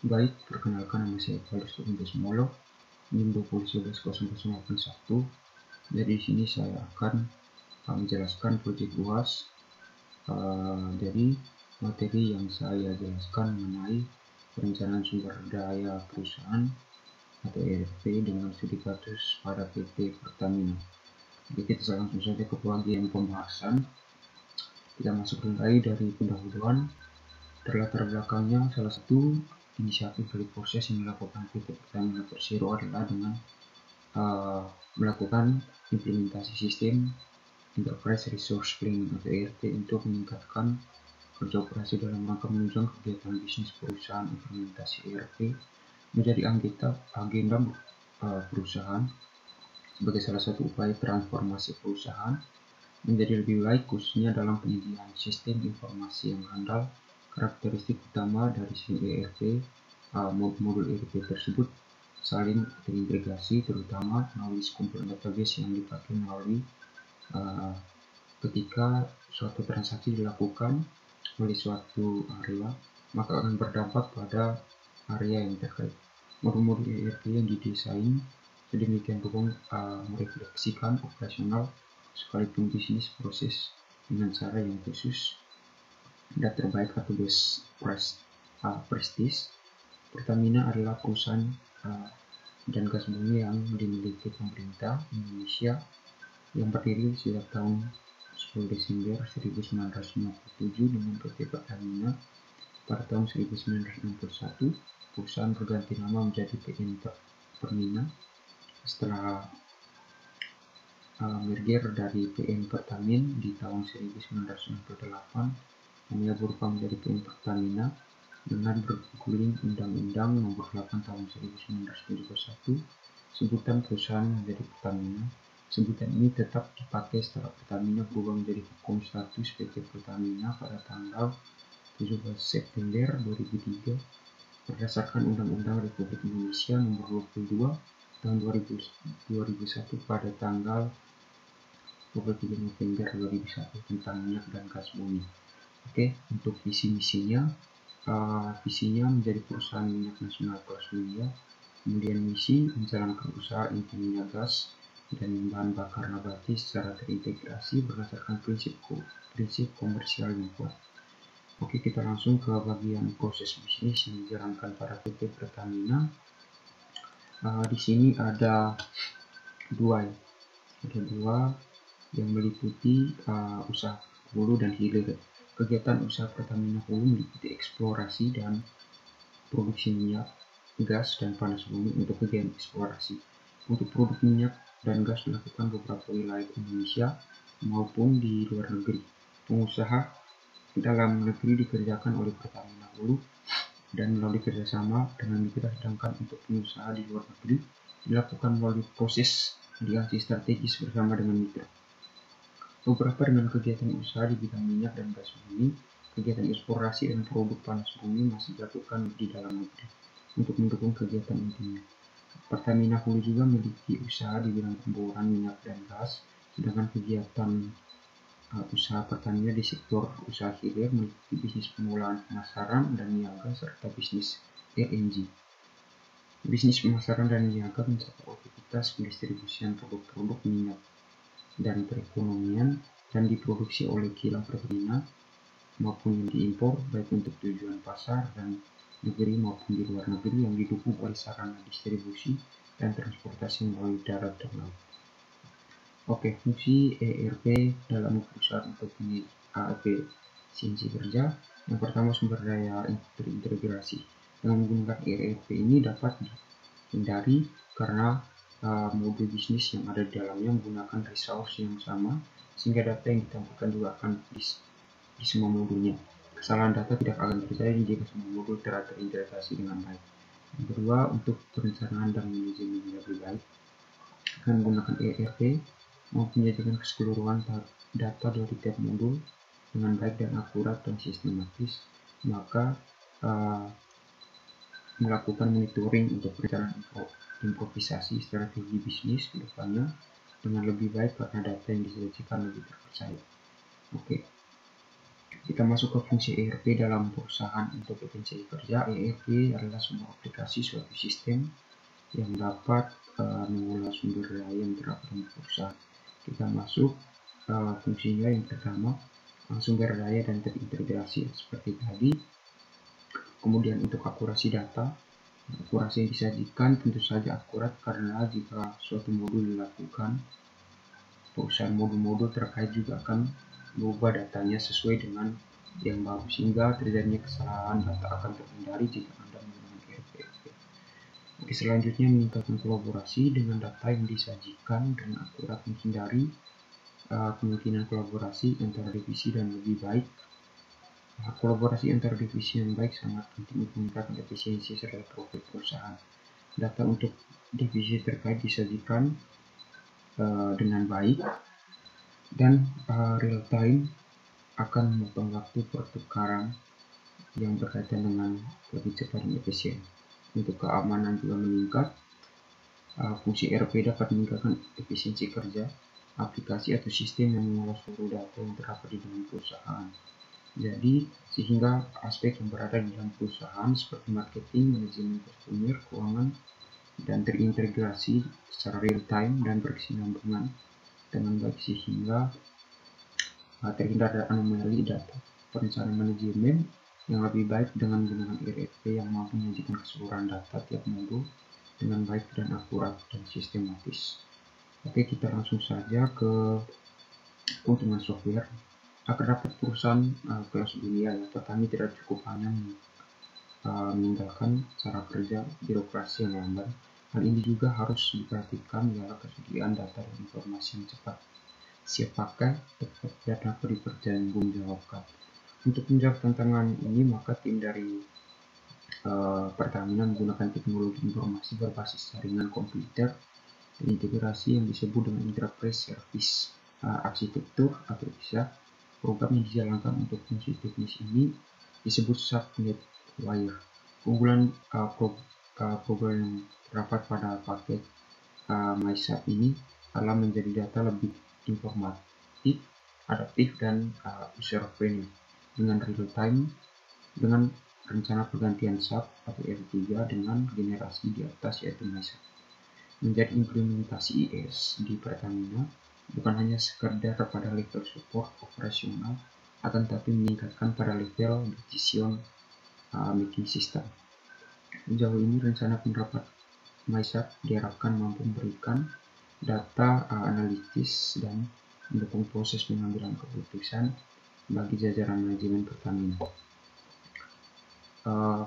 Baik, perkenalkan nama saya Paulus Molo, NIM 20110081. Jadi di sini saya akan menjelaskan proyek UAS. Jadi materi yang saya jelaskan mengenai perencanaan sumber daya perusahaan atau ERP dengan studi kasus pada PT Pertamina. Jadi kita langsung saja ke bagian pembahasan. Kita masuk mulai dari pendahuluan. Latar belakangnya, salah satu inisiatif dari proses yang dilakukan PT Pertamina Persero adalah dengan melakukan implementasi sistem Enterprise Resource Planning atau ERP untuk meningkatkan kerja operasi dalam rangka menunjang kegiatan bisnis perusahaan. Implementasi ERP menjadi agenda perusahaan sebagai salah satu upaya transformasi perusahaan menjadi lebih baik, khususnya dalam penyediaan sistem informasi yang handal. Karakteristik utama dari sistem ERP, modul ERP tersebut saling terintegrasi, terutama melalui kumpulan database yang dipakai melalui ketika suatu transaksi dilakukan oleh suatu area, maka akan berdampak pada area yang terkait. Modul-modul ERP yang didesain sedemikian rupa merefleksikan operasional sekalipun bisnis proses dengan cara yang khusus dan terbaik atau best practice. Pertamina adalah perusahaan dan gas bumi yang dimiliki pemerintah Indonesia yang berdiri sejak tahun 10 Desember 1957 dengan PT Pertamina. Pada tahun 1961, perusahaan berganti nama menjadi PN Pertamina setelah merger dari PN Pertamin di tahun 1998, namanya berubah menjadi PN Pertamina dengan berguling Undang-Undang Nomor 8 Tahun 1971. Sebutan perusahaan menjadi Pertamina. Sebutan ini tetap dipakai setelah Pertamina berubah menjadi hukum status PT Pertamina pada tanggal 17 September 2003 berdasarkan Undang-Undang Republik Indonesia Nomor 22 Tahun 2001 pada tanggal 23 November 2001 tentang minyak dan gas bumi. Oke, untuk visi-misinya, visinya menjadi perusahaan minyak nasional kelas dunia. Kemudian misi menjalankan usaha inti minyak gas dan bahan bakar nabati secara terintegrasi berdasarkan prinsip komersial yang kuat. Oke, kita langsung ke bagian proses bisnis yang dijalankan pada PT Pertamina. Di sini ada dua yang meliputi usaha hulu dan hilir. Kegiatan usaha Pertamina Hulu meliputi eksplorasi dan produksi minyak, gas, dan panas bumi. Untuk kegiatan eksplorasi untuk produk minyak dan gas dilakukan beberapa wilayah Indonesia maupun di luar negeri. Pengusaha dalam negeri dikerjakan oleh Pertamina Hulu dan melalui kerjasama dengan mitra, sedangkan untuk pengusaha di luar negeri dilakukan melalui proses aliansi strategis bersama dengan mitra. Beberapa dengan kegiatan usaha di bidang minyak dan gas bumi, kegiatan eksplorasi dan produk panas bumi masih dilakukan di dalam negeri untuk mendukung kegiatan intinya. Pertamina Hulu juga memiliki usaha di bidang pemboran minyak dan gas, sedangkan kegiatan usaha Pertamina di sektor usaha hilir meliputi bisnis pengolahan, pemasaran, dan niaga serta bisnis LNG. Bisnis pemasaran dan niaga mencakup aktivitas pendistribusian produk-produk minyak dan perekonomian dan diproduksi oleh kilang Pertamina maupun yang diimpor, baik untuk tujuan pasar dan negeri maupun di luar negeri, yang didukung oleh sarana distribusi dan transportasi melalui darat dan laut. Oke, fungsi ERP dalam perusahaan untuk efisiensi kerja. Yang pertama, sumber daya terintegrasi. Dengan menggunakan ERP ini dapat dihindari karena modul bisnis yang ada di dalamnya menggunakan resource yang sama, sehingga data yang ditampilkan juga akan di semua modulnya. Kesalahan data tidak akan terjadi jika semua modul telah terintegrasi dengan baik. Yang kedua, untuk perencanaan dan manajemen yang lebih baik, dengan menggunakan ERP mampu menyajikan keseluruhan data dari tiap modul dengan baik dan akurat dan sistematis, maka melakukan monitoring untuk perencanaan improvisasi strategi bisnis ke depannya dengan lebih baik karena data yang disajikan lebih terpercaya. Oke. Kita masuk ke fungsi ERP dalam perusahaan untuk efisiensi kerja. ERP adalah sebuah aplikasi suatu sistem yang dapat mengolah sumber daya yang terdapat di perusahaan. Kita masuk fungsinya yang pertama, sumber daya dan terintegrasi seperti tadi. Kemudian untuk akurasi data, akurasi yang disajikan tentu saja akurat karena jika suatu modul dilakukan, perusahaan modul-modul terkait juga akan mengubah datanya sesuai dengan yang baru, sehingga terjadinya kesalahan data akan terhindari jika Anda menggunakan ERP. Oke, selanjutnya meningkatkan kolaborasi dengan data yang disajikan dan akurat, menghindari kemungkinan kolaborasi antara divisi dan lebih baik. Kolaborasi antar divisi yang baik sangat penting untuk meningkatkan efisiensi serta profit perusahaan. Data untuk divisi terkait disajikan dengan baik dan real time akan memotong waktu pertukaran yang berkaitan dengan lebih cepat dan efisien. Untuk keamanan juga meningkat. Fungsi ERP dapat meningkatkan efisiensi kerja aplikasi atau sistem yang mengolah seluruh data yang terdapat di dalam perusahaan. Jadi, sehingga aspek yang berada di dalam perusahaan seperti marketing, manajemen konsumer, keuangan, dan terintegrasi secara real time dan berkesinambungan dengan baik sehingga terhindar dari anomali data. Perencanaan manajemen yang lebih baik dengan menggunakan ERP yang mampu menyajikan keseluruhan data tiap modul dengan baik dan akurat dan sistematis. Oke, kita langsung saja ke keuntungan software. Terdapat perusahaan kelas dunia yang pertama tidak cukup hanya meninggalkan cara kerja birokrasi yang lamban. Hal ini juga harus diperhatikan ialah kesediaan data dan informasi yang cepat, siap pakai, tepat, dan dapat dipertanggungjawabkan. Untuk menjawab tantangan ini, maka tim dari Pertamina menggunakan teknologi informasi berbasis jaringan komputer dan integrasi yang disebut dengan Enterprise Service Architecture atau bisa program yang dijalankan untuk fungsi teknis ini disebut subnet wire. Keunggulan program yang terdapat pada paket MySAP ini adalah menjadi data lebih informatif, adaptif, dan user friendly dengan real time, dengan rencana pergantian SAP atau R3 dengan generasi di atas yaitu MySAP. Menjadi implementasi IS di Pertamina bukan hanya sekedar pada level support operasional, akan tapi meningkatkan pada level decision making system. Sejauh ini rencana penerapan MySAP diharapkan mampu memberikan data analitis dan mendukung proses pengambilan keputusan bagi jajaran manajemen Pertamina.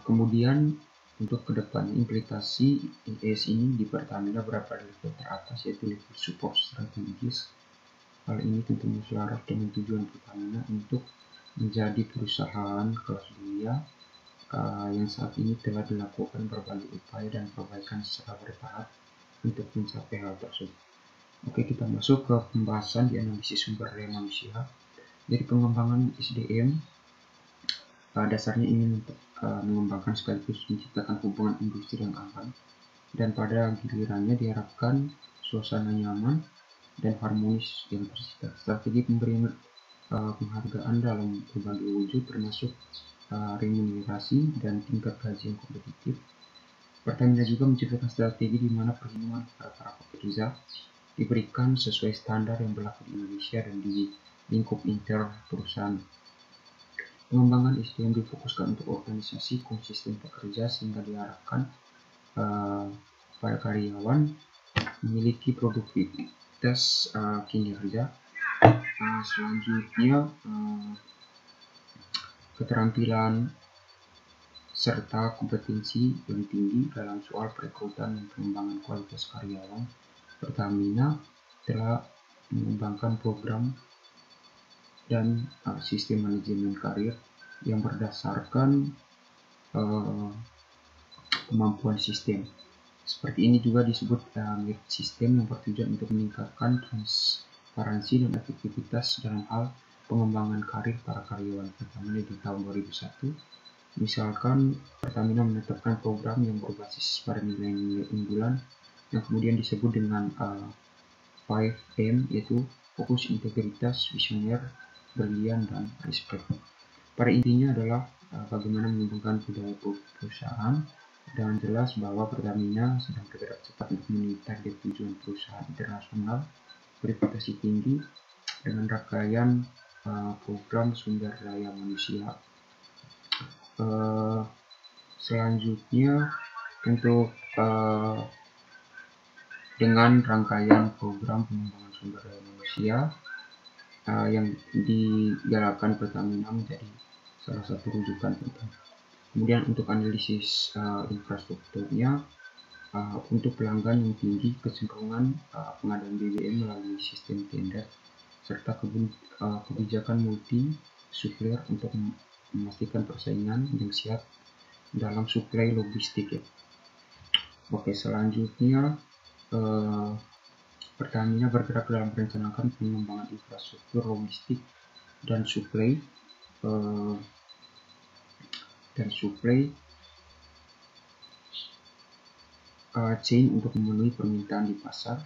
Kemudian untuk kedepan implementasi IS ini di Pertamina berada di level teratas yaitu level support strategis. Hal ini tentu selaras dengan tujuan Pertamina untuk menjadi perusahaan kelas dunia yang saat ini telah dilakukan berbagai upaya dan perbaikan secara bertahap untuk mencapai hal tersebut. Oke, kita masuk ke pembahasan di analisis sumber daya manusia. Jadi pengembangan SDM dasarnya ingin mengembangkan sekaligus menciptakan hubungan industri yang aman, dan pada gilirannya diharapkan suasana nyaman dan harmonis yang tercipta. Strategi pemberian penghargaan dalam berbagai wujud termasuk remunerasi dan tingkat gaji yang kompetitif. Pertamina juga menciptakan strategi di mana perlindungan para pekerja diberikan sesuai standar yang berlaku di Indonesia dan di lingkup inter perusahaan. Pengembangan SDM difokuskan untuk organisasi konsisten pekerja sehingga diharapkan para karyawan memiliki produktivitas kinerja. Selanjutnya keterampilan serta kompetensi yang tinggi dalam soal perekrutan dan pengembangan kualitas karyawan. Pertamina telah mengembangkan program dan sistem manajemen karir yang berdasarkan kemampuan sistem. Seperti ini juga disebut sistem yang bertujuan untuk meningkatkan transparansi dan efektivitas dalam hal pengembangan karir para karyawan Pertamina di tahun 2001. Misalkan Pertamina menetapkan program yang berbasis pada nilai-nilai unggulan yang kemudian disebut dengan 5M, yaitu fokus, integritas, visioner, brilian, dan respect. Pada intinya adalah bagaimana mengembangkan budaya perusahaan, dengan jelas bahwa Pertamina sedang bergerak cepat untuk memenuhi target tujuan perusahaan internasional berprestasi tinggi dengan rangkaian program sumber daya manusia. Selanjutnya untuk dengan rangkaian program pengembangan sumber daya manusia yang digalakkan Pertamina menjadi salah satu rujukan penting. Kemudian untuk analisis infrastrukturnya, untuk pelanggan yang tinggi, kecenderungan pengadaan BBM melalui sistem tender serta kebijakan multi supplier untuk memastikan persaingan yang siap dalam suplai logistik ya. Oke, selanjutnya Pertamina bergerak dalam merencanakan pengembangan infrastruktur logistik dan suplai chain untuk memenuhi permintaan di pasar.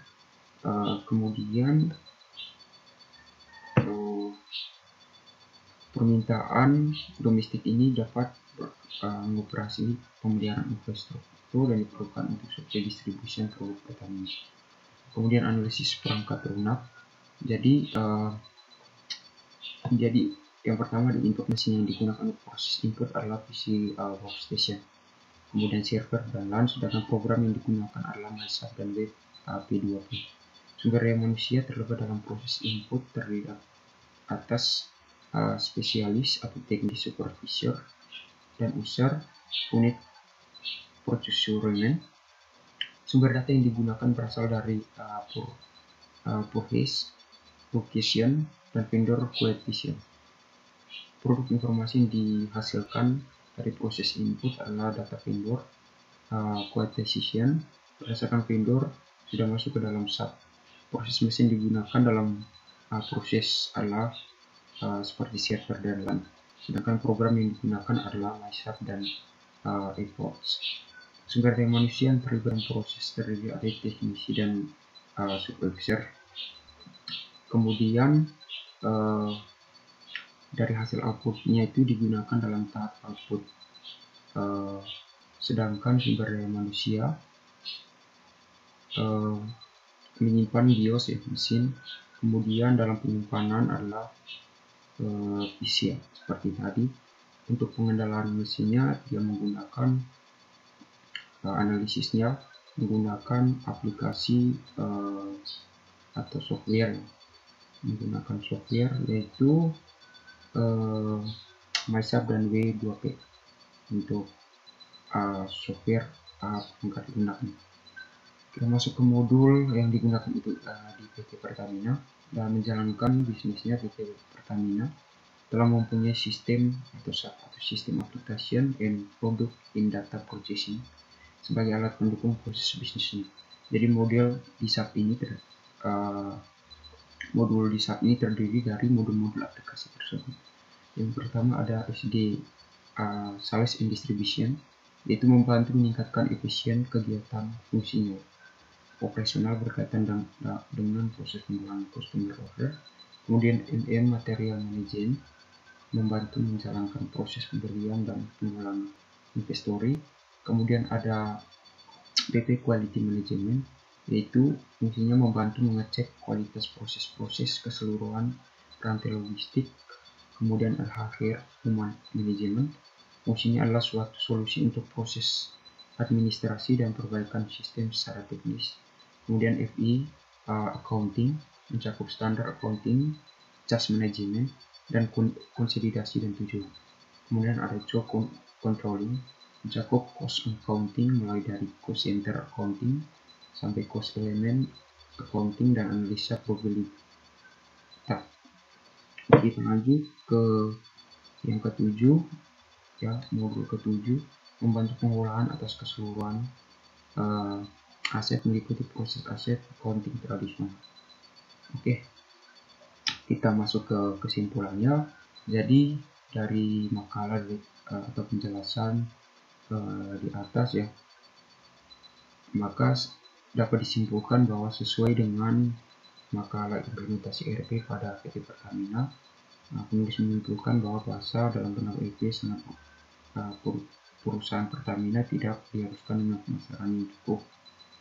Kemudian permintaan domestik ini dapat mengoperasi pemeliharaan infrastruktur dan diperlukan untuk suplai distribusi produk Pertamina. Kemudian analisis perangkat lunak. Jadi yang pertama di input mesin yang digunakan untuk proses input adalah PC workstation, kemudian server dan LAN, sedangkan program yang digunakan adalah MySAP dan Web P2P. Sumber daya manusia terlibat dalam proses input terdiri atas spesialis atau teknis supervisor dan user unit procurement. Sumber data yang digunakan berasal dari purchase, location, dan vendor quotation. Produk informasi yang dihasilkan dari proses input adalah data vendor quotation. Berdasarkan vendor sudah masuk ke dalam SAP. Proses mesin digunakan dalam proses adalah seperti server dan LAN. Sedangkan program yang digunakan adalah MySAP dan efforts. Sumber daya manusia yang terlibat dalam proses terdiri dari teknisi dan supervisor. Kemudian dari hasil outputnya itu digunakan dalam tahap output. Sedangkan sumber daya manusia menyimpan BIOS ya, mesin. Kemudian dalam penyimpanan adalah PC ya, seperti tadi. Untuk pengendalaan mesinnya dia menggunakan analisisnya menggunakan aplikasi atau software, menggunakan software yaitu MySAP dan W2P untuk software perangkat lunak. Kita masuk ke modul yang digunakan itu di PT Pertamina. Dalam menjalankan bisnisnya, PT Pertamina telah mempunyai sistem atau sistem application and product in data processing sebagai alat pendukung proses bisnisnya. Jadi modul di SAP ini terdiri dari modul-modul aplikasi tersebut. Yang pertama ada SD Sales and Distribution, yaitu membantu meningkatkan efisien kegiatan fungsinya. Operasional berkaitan dengan proses penjualan customer order. Kemudian MM Material Management membantu menjalankan proses pembelian dan penjualan inventory. Kemudian ada PP Quality Management, yaitu fungsinya membantu mengecek kualitas proses-proses keseluruhan rantai logistik. Kemudian ada HR Human Management, fungsinya adalah suatu solusi untuk proses administrasi dan perbaikan sistem secara teknis. Kemudian FI Accounting mencakup standar accounting, cash management, dan konsolidasi dan tujuan. Kemudian ada job controlling mencakup cost accounting mulai dari cost center accounting sampai cost element accounting dan analisa probability. Kita lanjut ke yang ketujuh ya, modul ketujuh, membantu pengolahan atas keseluruhan aset mengikuti proses aset accounting tradisional. Oke, kita masuk ke kesimpulannya. Jadi dari makalah atau penjelasan di atas ya, maka dapat disimpulkan bahwa sesuai dengan makalah implementasi ERP pada PT Pertamina, Penulis menyimpulkan bahwa bahasa dalam bentuk EP sangat perusahaan Pertamina tidak diharuskan dengan pemasaran yang cukup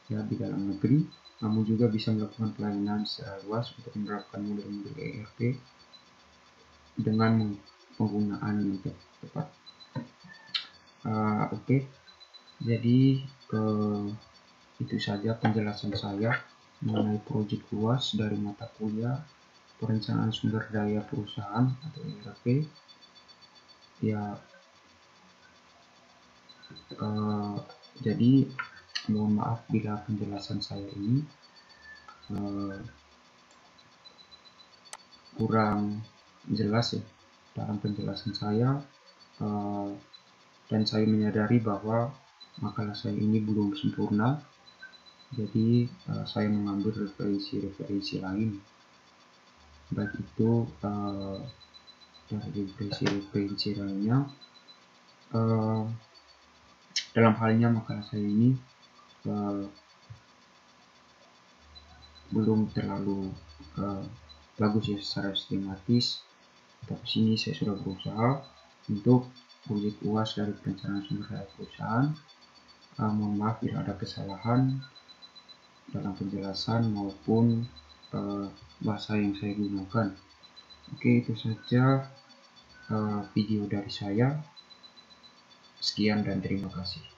ya di dalam negeri, namun juga bisa melakukan pelayanan secara luas untuk menerapkan model-model ERP dengan penggunaan yang tepat. Oke. Jadi itu saja penjelasan saya mengenai proyek luas dari mata kuliah perencanaan sumber daya perusahaan atau ERP. Ya, jadi mohon maaf bila penjelasan saya ini kurang jelas ya dalam penjelasan saya, dan saya menyadari bahwa makalah saya ini belum sempurna. Jadi saya mengambil referensi lain, baik itu dari referensi lainnya. Dalam halnya makalah saya ini belum terlalu bagus ya secara sistematis, tapi sini saya sudah berusaha untuk proyek luas dari perencanaan sumber daya perusahaan. Mohon maaf bila ada kesalahan dalam penjelasan maupun bahasa yang saya gunakan. Oke, itu saja video dari saya. Sekian dan terima kasih.